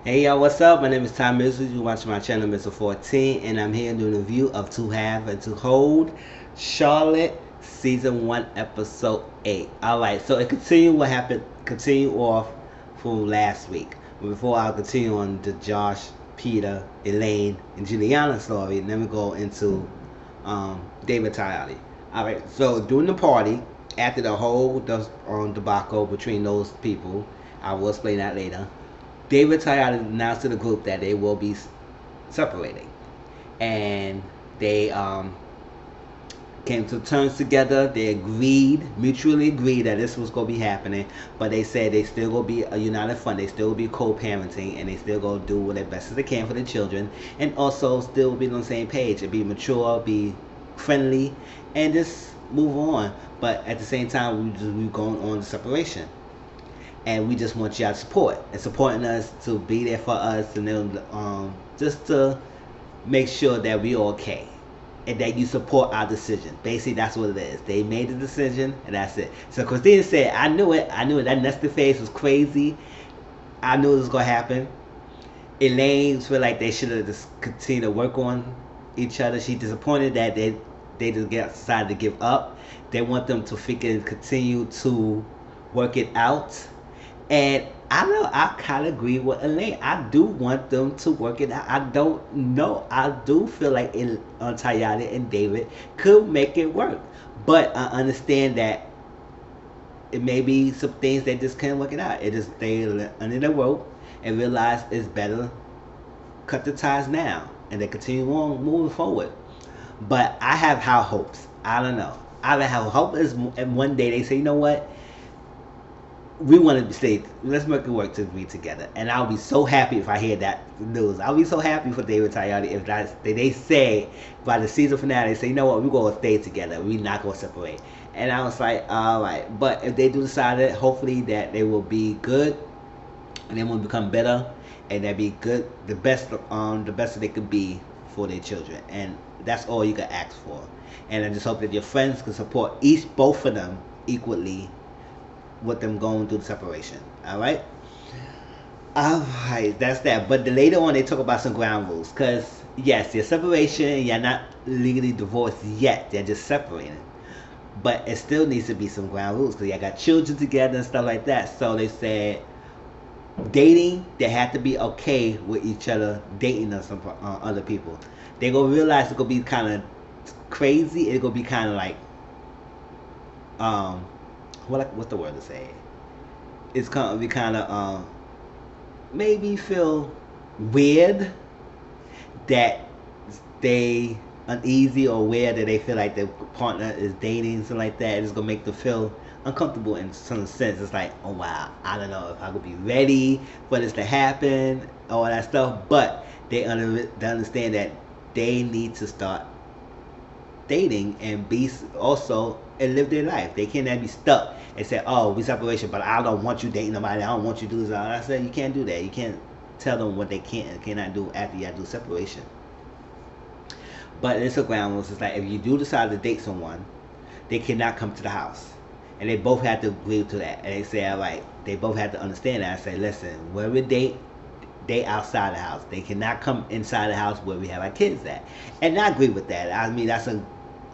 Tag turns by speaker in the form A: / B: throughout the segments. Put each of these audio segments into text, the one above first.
A: Hey y'all, what's up? My name is Tom Mizzle. You watch my channel, Mr. 14, and I'm here doing a review of To Have and To Hold, Charlotte, Season 1, Episode 8. Alright, so it continue what happened, continue off from last week. But before I continue on the Josh, Peter, Elaine, and Juliana story, then we go into David Tayali. Alright, so during the party, after the whole debacle between those people, I will explain that later. David Tayali announced to the group that they will be separating, and they came to terms together. They mutually agreed that this was going to be happening, but they said they still going to be a united front. They still will be co-parenting, and they still going to do what they best as they can for the children, and also still be on the same page and be mature, be friendly, and just move on. But at the same time, we going on the separation, and we just want y'all support and supporting us to be there for us, and then just to make sure that we okay and that you support our decision. Basically, that's what it is. They made the decision, and that's it. So Christina said, "I knew it. I knew it. That nested face was crazy. I knew it was gonna happen." Elaine feel like they should have just continued to work on each other. She disappointed that they just decided to give up. They want them to freaking continue to work it out, and I don't know, I kind of agree with Elaine. I do want them to work it out. I don't know. I do feel like Tayana and David could make it work. But I understand that it may be some things that just can't work it out. It just they under the rope and realize it's better cut the ties now and they continue on moving forward. But I have high hopes. I don't know. I have hope is one day they say, you know what, we want to say, let's make it work to be together. And I'll be so happy if I hear that news. I'll be so happy for David Tayani if they say by the season finale, they say, you know what, we're going to stay together. We're not going to separate. And I was like, all right. But if they do decide it, hopefully that they will be good and they will become better and they'll be good, the best that they could be for their children. And that's all you can ask for. And I just hope that your friends can support both of them equally with them going through the separation. Alright? Alright, that's that. But later on, they talk about some ground rules. Because, yes, your separation, you're not legally divorced yet. They're just separating. But it still needs to be some ground rules. Because you got children together and stuff like that. So they said, dating, they have to be okay with each other dating some other people. They're going to realize it's going to be kind of crazy. It's going to be kind of like, what's the word to say? It's gonna be kind of maybe feel weird that they uneasy or weird that they feel like their partner is dating something like that. It's gonna make them feel uncomfortable in some sense. It's like, oh wow, I don't know if I could be ready for this to happen, all that stuff. But they understand that they need to start dating and be also and live their life. They cannot be stuck and say, "Oh, we separation, but I don't want you dating nobody. I don't want you to do this." I said, you can't do that. You can't tell them what they can and cannot do after you do separation. But Instagram was just like, if you do decide to date someone, they cannot come to the house, and they both had to agree to that. And they say, all right, they both had to understand that. I say, listen, where we date outside the house. They cannot come inside the house where we have our kids at. And I agree with that. I mean, that's a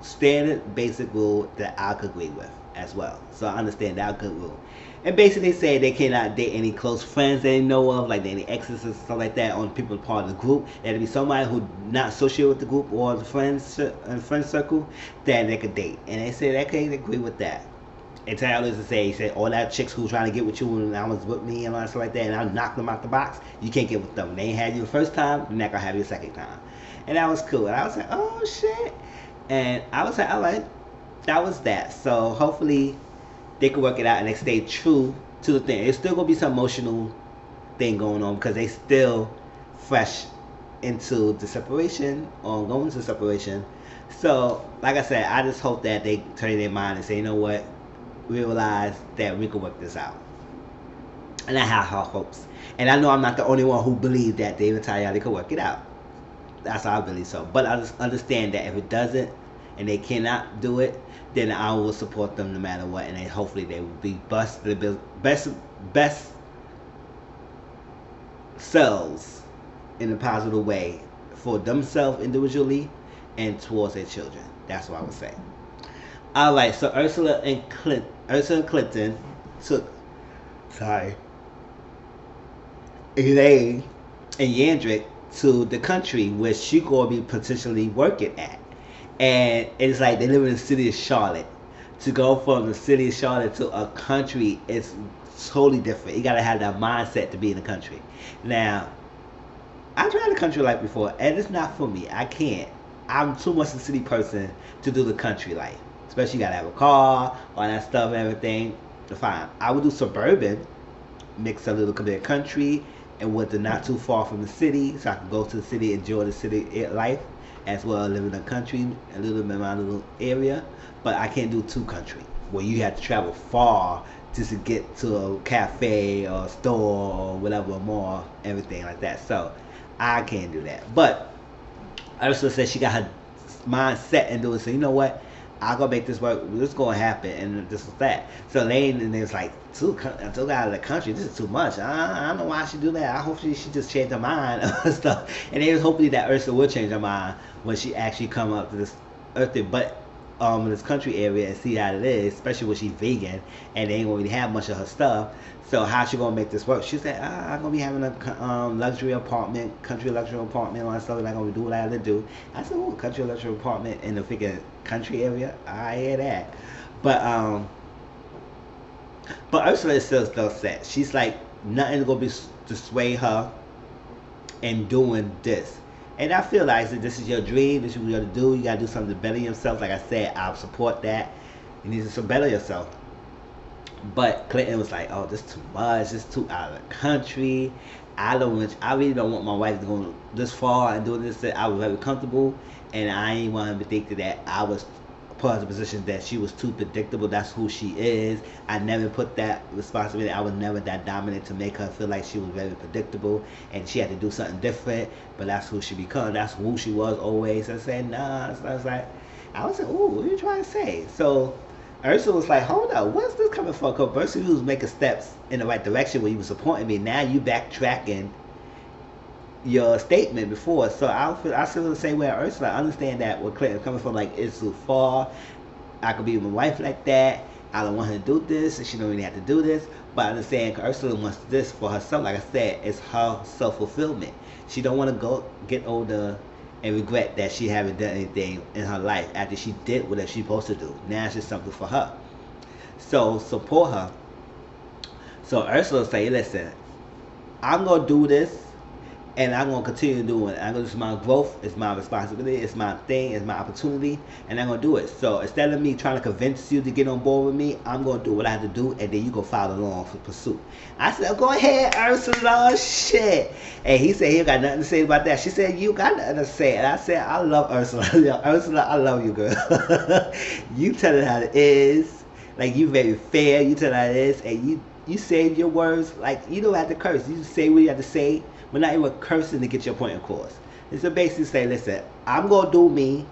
A: standard basic rule that I could agree with as well. So I understand that good rule. And basically say they cannot date any close friends they know of, like any exes and stuff like that on people part of the group. That'd be somebody who not associated with the group or the friend circle that they could date. And they say they can't agree with that. And Tyler used to say, he said, all that chicks who trying to get with you and I was with me and all that stuff like that, and I knocked them out the box, you can't get with them. They ain't had you the first time, they're not gonna have you the second time. And that was cool. And I was like, oh shit. And I was like, all right, that was that. So hopefully they can work it out and they stay true to the thing. It's still gonna be some emotional thing going on because they still fresh into the separation or going to separation. So like I said, I just hope that they turn their mind and say, you know what, realize that we can work this out. And I have high hopes. And I know I'm not the only one who believes that David Tayali can work it out. That's how I believe so. But I just understand that if it doesn't and they cannot do it, then I will support them no matter what, and then hopefully they will be best selves in a positive way for themselves individually and towards their children. That's what I would say. All right, so Ursula Clinton took, sorry, Elaine and Yandrick to the country where she gonna be potentially working at, and it's like they live in the city of Charlotte. To go from the city of Charlotte to a country is totally different. You gotta have that mindset to be in the country. Now, I tried the country life before, and it's not for me. I can't. I'm too much a city person to do the country life. Especially you gotta have a car, all that stuff and everything. Fine. I would do suburban, mix a little bit of country, and with the not too far from the city, so I can go to the city, enjoy the city life, as well as live in the country, a little bit in my little area. But I can't do too country, where you have to travel far just to get to a cafe or a store or whatever, a mall, everything like that. So I can't do that. But Ursula said she got her mind set and doing. So you know what? I'm gonna make this work. This is gonna happen, and this is that. So Lane and it's like too out of the country. This is too much. I don't know why she do that. I hope she just changed her mind and stuff. And it was hopefully that Ursula will change her mind when she actually come up to this earth. But in this country area and see how it is, especially when she's vegan and they ain't gonna really have much of her stuff. So how she gonna make this work? She said, I'm gonna be having a luxury apartment, country luxury apartment, all that stuff. And I'm gonna do what I have to do. I said, oh, country luxury apartment in the freaking country area. I hear that. But Ursula is still set. She's like, nothing gonna be to sway her in doing this. And I feel like this is your dream. This is what you gotta do. You gotta do something to better yourself. Like I said, I'll support that. You need to better yourself. But Clinton was like, "Oh, this is too much. This is too out of the country. I really don't want my wife to go this far and do this." I was very comfortable, and I ain't want to think that I was put in a position that she was too predictable. That's who she is. I never put that responsibility. I was never that dominant to make her feel like she was very predictable and she had to do something different. But that's who she become. That's who she was always. I said, nah. So I was like, ooh, what are you trying to say? So Ursula was like, hold up, where's this coming from? Because first you was making steps in the right direction when you were supporting me. Now you backtracking your statement before. So I feel the same way as Ursula. I understand that where Clinton's coming from, like, it's too far. I could be with my wife like that. I don't want her to do this, and she don't really have to do this. But I understand Ursula wants this for herself. Like I said, it's her self-fulfillment. She don't want to go get older and regret that she haven't done anything in her life after she did what she's supposed to do. Now it's just something for her. So support her. So Ursula say, listen, I'm going to do this and I'm going to continue doing it. It's my growth, it's my responsibility, it's my thing, it's my opportunity, and I'm going to do it. So instead of me trying to convince you to get on board with me, I'm going to do what I have to do, and then you go follow along for pursuit. I said, go ahead, Ursula, shit. And he said he got nothing to say about that. She said, you got nothing to say. And I said, I love Ursula. Ursula, I love you, girl. You tell it how it is. Like, you very fair. You tell it how it is, and you say your words. Like, you don't have to curse. You say what you have to say. We're not even cursing to get your point across. It's to basically say, listen, I'm going to do me.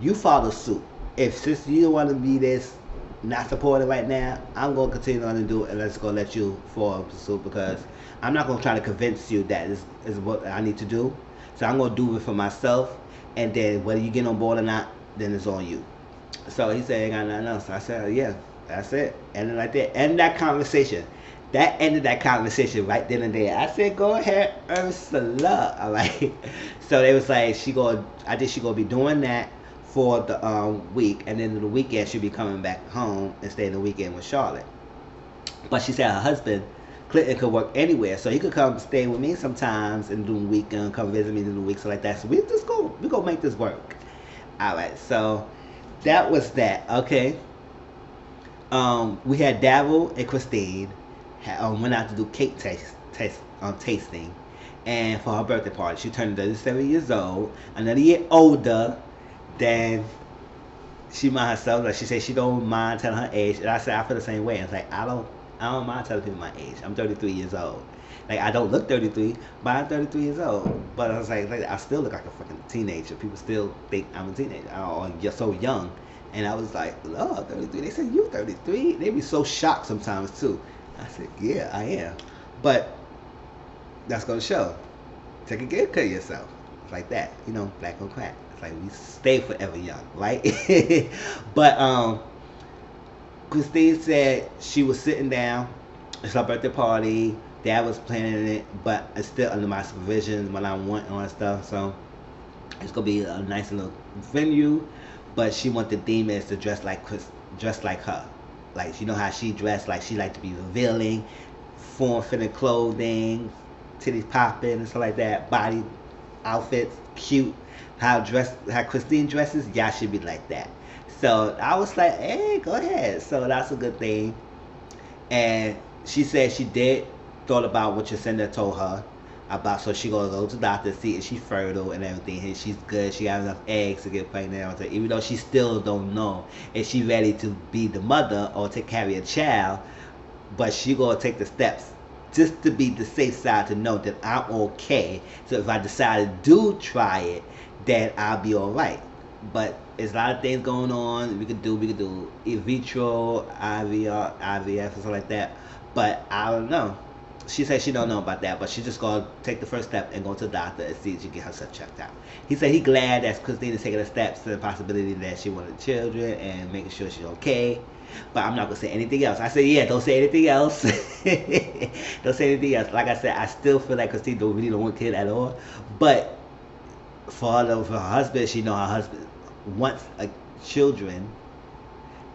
A: You follow suit. If since you don't want to be this, not supported right now, I'm going to continue on to do it, and let's go let you follow pursuit, because I'm not going to try to convince you that is what I need to do. So I'm going to do it for myself, and then whether you get on board or not, then it's on you. So he said, ain't got nothing else. I said, yeah, that's it. And then like that, end that conversation. That ended that conversation right then and there. I said, go ahead, Ursula. All right. So they was like, she gonna be doing that for the week, and then the weekend she'll be coming back home and staying the weekend with Charlotte. But she said her husband, Clinton, could work anywhere, so he could come stay with me sometimes and do the weekend, come visit me in the week, so like that. So we gonna make this work. All right. So that was that. Okay. We had Daryl and Christine. Went out to do cake tasting, and for her birthday party, she turned 37 years old, another year older than she mind herself. Like she said, she don't mind telling her age, and I said I feel the same way. It's like I don't mind telling people my age. I'm 33 years old. Like I don't look 33, but I'm 33 years old. But I was like I still look like a fucking teenager. People still think I'm a teenager. Or you're so young, and I was like, oh, 33. They said you 33. They be so shocked sometimes too. I said, yeah, I am. But That's gonna show. Take a good care of yourself. It's like that. You know, black on crack. It's like we stay forever young, right? But Christine said she was sitting down. It's her birthday party. Dad was planning it, but it's still under my supervision when I want all that stuff. So it's gonna be a nice little venue. But she want the demons to dress like dress like her. Like you know how she dressed, like she like to be revealing, form fitting clothing, titties popping and stuff like that, body outfits, cute. How Christine dresses, y'all should be like that. So I was like, hey, go ahead. So that's a good thing. And she said she did thought about what Jacinda told her about, so she gonna go to the doctor see if she's fertile and everything. And she's good. She got enough eggs to get pregnant. Even though she still don't know if she ready to be the mother or to carry a child, but she gonna take the steps just to be the safe side to know that I'm okay. So if I decide to do try it, then I'll be all right. But there's a lot of things going on. We could do in vitro, IVR, IVF, or something like that. But I don't know. She said she don't know about that, but she just gonna take the first step and go to the doctor and see if she can get herself checked out. He said he glad that Christine is taking the steps to the possibility that she wanted children and making sure she's okay. But I'm not gonna say anything else. I said, yeah, don't say anything else. Don't say anything else. Like I said, I still feel like Christine really don't want a kid at all. But for her husband, she know her husband wants a children.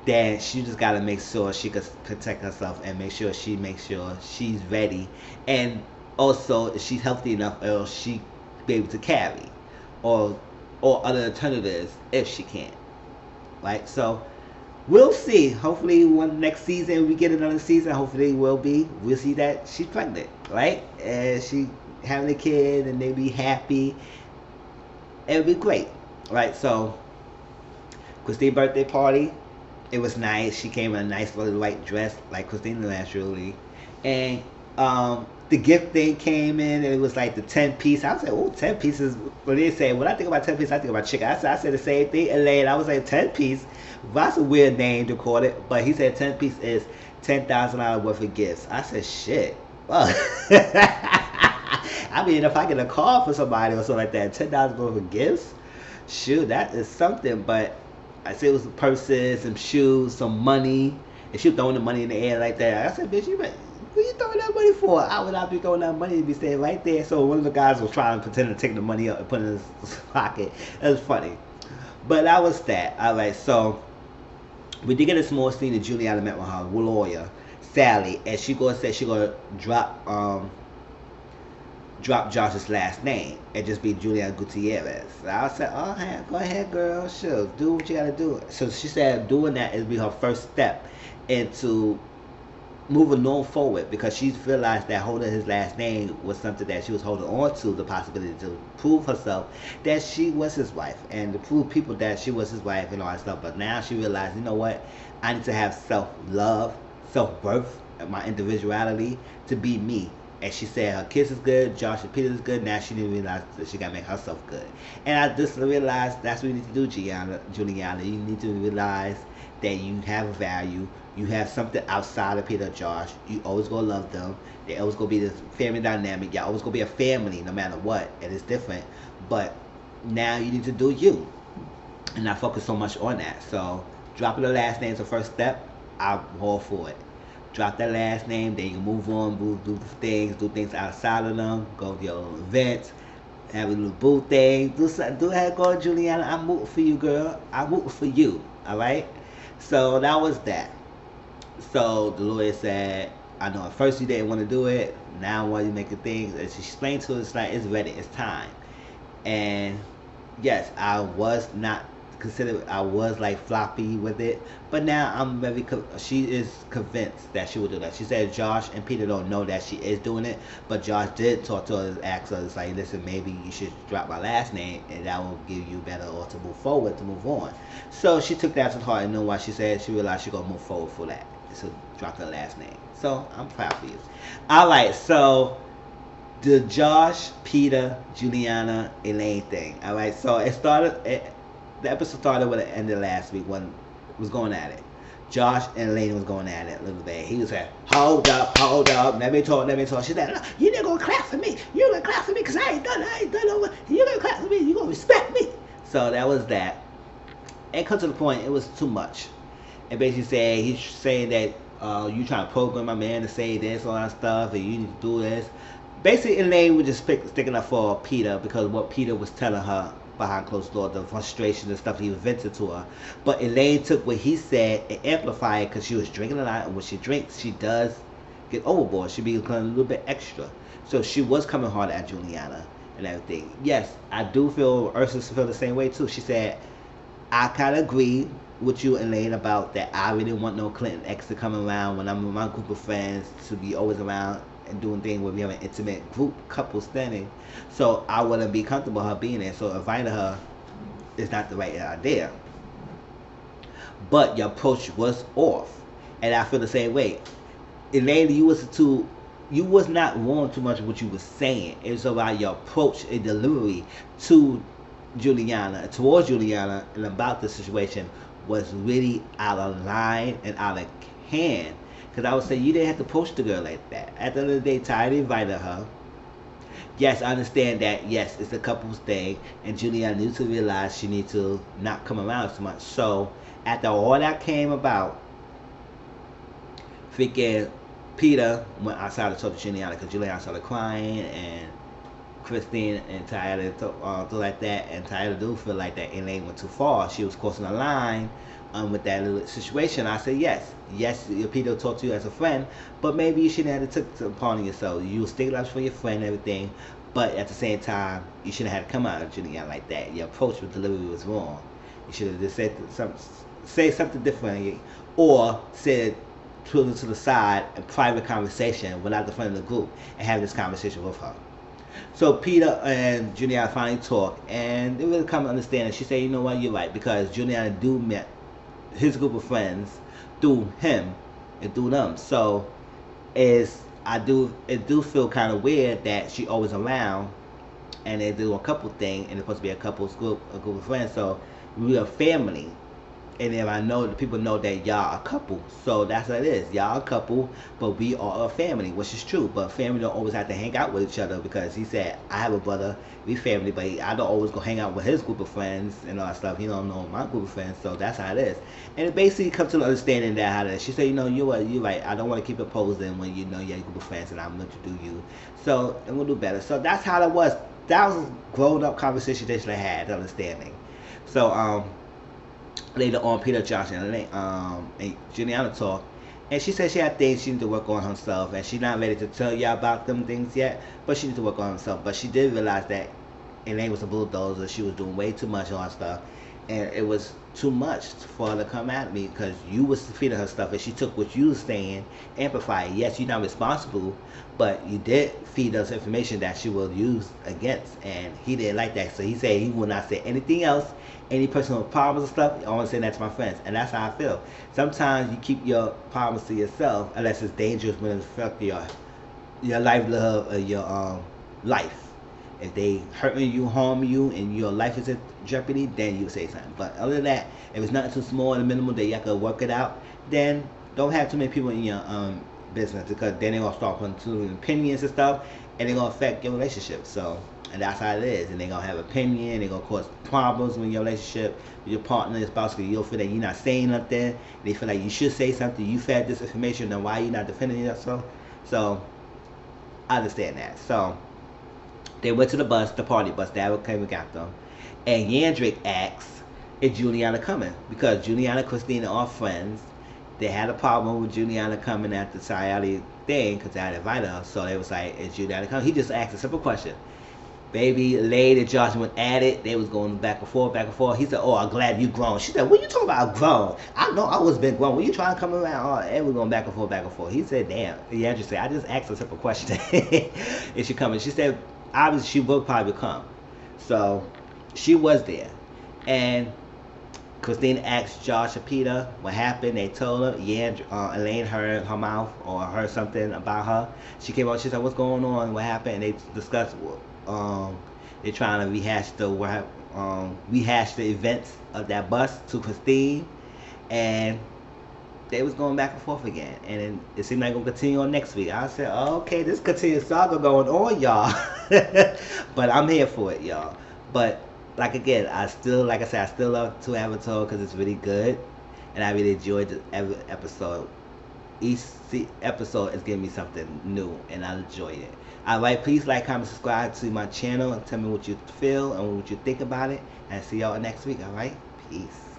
A: Then she just gotta make sure she could protect herself and make sure she's ready, and also if she's healthy enough, or she be able to carry, or other alternatives if she can't. Right, so we'll see. Hopefully, one next season we get another season. Hopefully, we'll see that she's pregnant, right, and she having a kid, and they be happy. It'll be great, right? So, Christine's birthday party. It was nice. She came in a nice little white dress, like Christina naturally. And the gift thing came in, and it was like the 10-piece. I was like, oh, 10 pieces. When they say, when I think about 10 pieces, I think about chicken. I said the same thing. Elaine, I was like, 10-piece? That's a weird name to call it. But he said 10-piece is $10,000 worth of gifts. I said, shit. Well, I mean, if I get a call for somebody or something like that, $10,000 worth of gifts, shoot, that is something. But I said it was purses, some shoes, some money, and she was throwing the money in the air like that. I said, bitch, what are you throwing that money for? I would not be throwing that money to be staying right there. So one of the guys was trying to pretend to take the money up and put it in his pocket. It was funny. But that was that. All right, so we did get a small scene that Juliana met with her lawyer, Sally, and she said she gonna drop Josh's last name and just be Juliana Gutierrez. So I said, oh, hey, go ahead, girl. Sure, do what you gotta do. So she said doing that is be her first step into moving on forward, because she realized that holding his last name was something that she was holding on to, the possibility to prove herself that she was his wife and to prove people that she was his wife and all that stuff. But now she realized, you know what? I need to have self-love, self-worth, and my individuality to be me. And she said her kids is good, Josh and Peter is good. Now she didn't realize that she gotta make herself good. And I just realized that's what you need to do, Juliana. You need to realize that you have a value. You have something outside of Peter and Josh. You always gonna love them. They always gonna be this family dynamic. Y'all always gonna be a family no matter what. And it's different. But now you need to do you. And not focus so much on that. So dropping the last name is the first step. I'm all for it. Drop that last name, then you can move on, do things outside of them, go to your own events, have a little boo thing, do that, go, Juliana. I'm rooting for you, girl. I'm rooting for you. All right. So that was that. So the lawyer said, I know at first you didn't want to do it. Now while you making things, and she explained to us like it's ready, it's time. And yes, I was not considered, I was like floppy with it, but now I'm very, she is convinced that she will do that. She said Josh and Peter don't know that she is doing it, but Josh did talk to her, ask her, it's like, listen, maybe you should drop my last name and that will give you better, or to move forward, to move on. So she took that to heart and know what she said. She realized she gonna move forward for that, so drop her last name. So I'm proud for you. All right, so the Josh, Peter, Juliana, Elaine thing. All right, so the episode started with the end of last week when it was going at it. Josh and Elaine was going at it a little bit. He was like, hold up, let me talk. She said, no, you ain't gonna clap for me. You gonna clap for me because I ain't done over. You gonna clap for me. You gonna respect me. So that was that. And come to the point, it was too much. And basically said, he's saying that you trying to program my man to say this, all that stuff, and you need to do this. Basically, Elaine was just sticking up for Peter because what Peter was telling her behind closed doors, the frustration and stuff he vented to her. But Elaine took what he said and amplified it because she was drinking a lot, and when she drinks, she does get overboard. She becomes a little bit extra. So she was coming hard at Juliana and everything. Yes, I do feel Ursula feel the same way too. She said, I kind of agree with you, Elaine, about that. I really want no Clinton ex to come around when I'm with my group of friends to be always around and doing things where we have an intimate group couple standing. So I wouldn't be comfortable her being there. So inviting her is not the right idea. But your approach was off, and I feel the same way. Elaine, you was not wrong too much of what you were saying. It was about your approach and delivery to Juliana, towards Juliana, and about the situation was really out of line and out of hand. Because I would say you didn't have to approach the girl like that. At the end of the day, Ty invited her. Yes, I understand that. Yes, it's a couple's thing, and Juliana needs to realize she needs to not come around so much. So after all that came about, freaking Peter went outside to talk to Juliana because Juliana started crying, and Christine and Tyler do like that, and Tyler do feel like that Elaine went too far. She was crossing the line with that little situation. I said yes, Peter talked to you as a friend, but maybe you shouldn't have to take it upon yourself. You were sticking up for your friend and everything, but at the same time, you shouldn't have to come out of Juliana like that. Your approach with delivery was wrong. You should have just say something different, or said pull her to the side in private conversation without the front of the group and have this conversation with her. So Peter and Juliana finally talked, and they really come to understand it. She said, you know what, you're right, because Juliana do met his group of friends through him and through them. So it do feel kind of weird that she always around, and they do a couple thing, and it's supposed to be a group of friends. So we are family. And if I know the people know that y'all a couple, so that's what it is. Y'all a couple, but we are a family, which is true. But family don't always have to hang out with each other, because he said, I have a brother, we family, but I don't always go hang out with his group of friends and all that stuff. He don't know my group of friends, so that's how it is. And it basically comes to the understanding that how it is. She said, you know, you're right. I don't want to keep opposing when you know you have a group of friends and I'm going to do you. So, and we'll do better. So that's how it was. That was a grown up conversation that they had, understanding. So, later on, Peter, Josh, and Juliana talked, and she said she had things she needed to work on herself, and she's not ready to tell y'all about them things yet, but she needs to work on herself. But she did realize that Elaine was a bulldozer. She was doing way too much on her stuff, and it was too much for her to come at me, because you was feeding her stuff, and she took what you was saying, amplified it. Yes, you're not responsible, but you did feed us information that she will use against, and he didn't like that. So he said he will not say anything else, any personal problems and stuff. I want to say that to my friends, and that's how I feel. Sometimes you keep your problems to yourself unless it's dangerous, when it affects your livelihood or your life. If they hurting you, harming you, and your life is in jeopardy, then you say something. But other than that, if it's nothing too small and minimal that you have to work it out, then don't have too many people in your business, because then they're gonna start putting too many opinions and stuff, and they're gonna affect your relationship. So, and that's how it is. And they're gonna have opinion. They're gonna cause problems in your relationship with your partner, your spouse, because you'll feel that you're not saying nothing. They feel like you should say something. You fed this information, then why are you not defending yourself? So, I understand that. So, they went to the party bus. That came and got them. And Yandrick asked, is Juliana coming? Because Juliana and Christina are friends. They had a problem with Juliana coming at the Sayali thing, because I had invited her. So they was like, is Juliana coming? He just asked a simple question. Baby, Lady, and Josh went at it. They was going back and forth, back and forth. He said, oh, I'm glad you grown. She said, what you talking about grown? I know I was been grown. When you trying to come around? Oh, and we're going back and forth, back and forth. He said, damn. Yandrick said, I just asked a simple question. Is she coming? She said, obviously she will probably come. So she was there. And Christine asked Josh and Peter what happened. They told her, Elaine heard her mouth or heard something about her. She came out, she said, what's going on? What happened? And they discussed, they're trying to rehash the events of that bus to Christine. And they was going back and forth again, and then it seemed like it gonna continue on next week. I said, oh, okay, this continuous saga going on, y'all. But I'm here for it, y'all. But like again, like I said, I still love To Have a Told because it's really good, and I really enjoyed every episode. Each episode is giving me something new, and I enjoyed it. Alright, please like, comment, subscribe to my channel, and tell me what you feel and what you think about it. And see y'all next week. Alright, peace.